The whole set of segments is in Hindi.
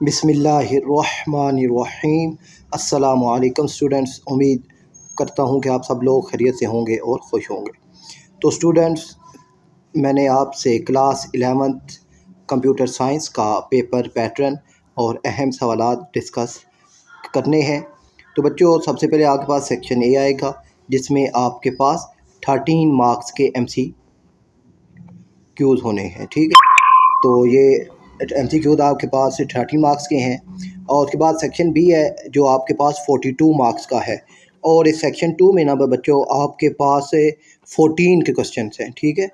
बिस्मिल्लाहिर्रहमानिर्रहीम। अस्सलामु अलैकुम स्टूडेंट्स, उम्मीद करता हूँ कि आप सब लोग खैरियत से होंगे और खुश होंगे। तो स्टूडेंट्स, मैंने आपसे क्लास 11th कंप्यूटर साइंस का पेपर पैटर्न और अहम सवालात डिस्कस करने हैं। तो बच्चों, सबसे पहले आपके पास सेक्शन ए आएगा जिसमें आपके पास 13 मार्क्स के MCQs होने हैं। ठीक है, तो ये MCQs आपके पास 30 मार्क्स के हैं। और उसके बाद सेक्शन बी है जो आपके पास 42 मार्क्स का है। और इस सेक्शन 2 में ना बच्चों आपके पास 14 के क्वेश्चन हैं। ठीक है,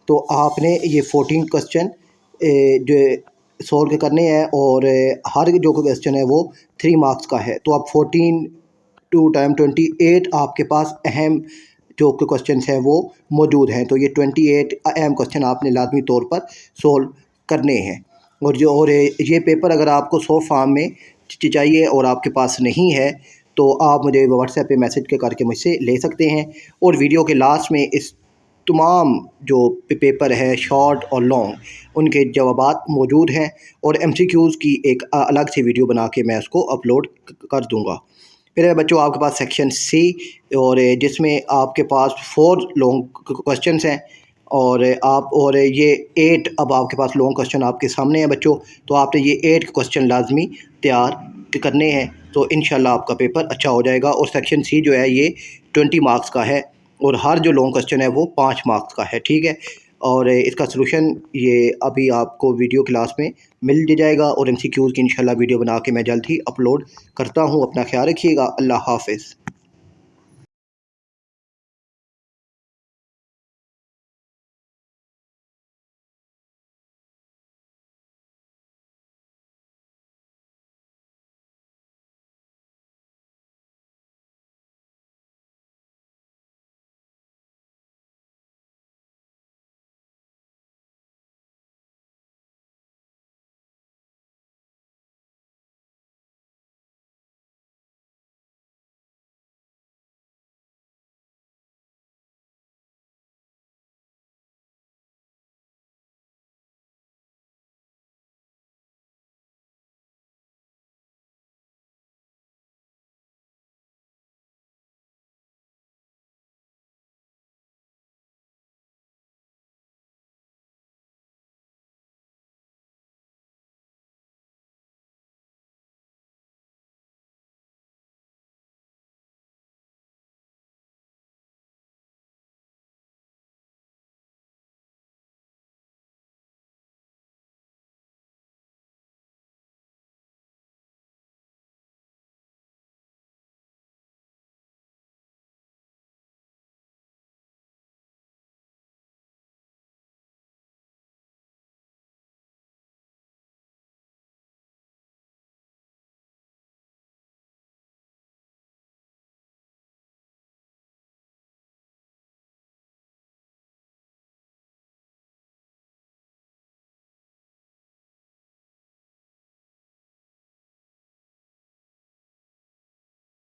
तो आपने ये 14 क्वेश्चन जो सॉल्व करने हैं और हर जो क्वेश्चन है वो 3 मार्क्स का है। तो आप 14 2 टाइम 28 आपके पास अहम जो क्वेश्चन हैं वो मौजूद हैं। तो ये 28 अहम क्वेश्चन आपने लाजमी तौर पर सोल्व करने हैं। और ये पेपर अगर आपको सॉफ्ट फॉर्म में चाहिए और आपके पास नहीं है तो आप मुझे व्हाट्सएप पे मैसेज करके मुझसे ले सकते हैं। और वीडियो के लास्ट में इस तमाम जो पेपर है शॉर्ट और लॉन्ग उनके जवाबात मौजूद हैं और MCQs की एक अलग से वीडियो बना के मैं उसको अपलोड कर दूँगा। फिर बच्चों आपके पास सेक्शन सी और जिसमें आपके पास 4 लॉन्ग क्वेश्चंस हैं और ये 8 अब आपके पास लॉन्ग क्वेश्चन आपके सामने हैं बच्चों। तो आपने ये 8 क्वेश्चन लाजमी तैयार करने हैं, तो इंशाल्लाह आपका पेपर अच्छा हो जाएगा। और सेक्शन सी जो है ये 20 मार्क्स का है और हर जो लॉन्ग क्वेश्चन है वो 5 मार्क्स का है। ठीक है, और इसका सलूशन ये अभी आपको वीडियो क्लास में मिल जाएगा और MCQs की इंशाल्लाह वीडियो बना के मैं जल्द ही अपलोड करता हूँ। अपना ख्याल रखिएगा। अल्लाह हाफ़िज़।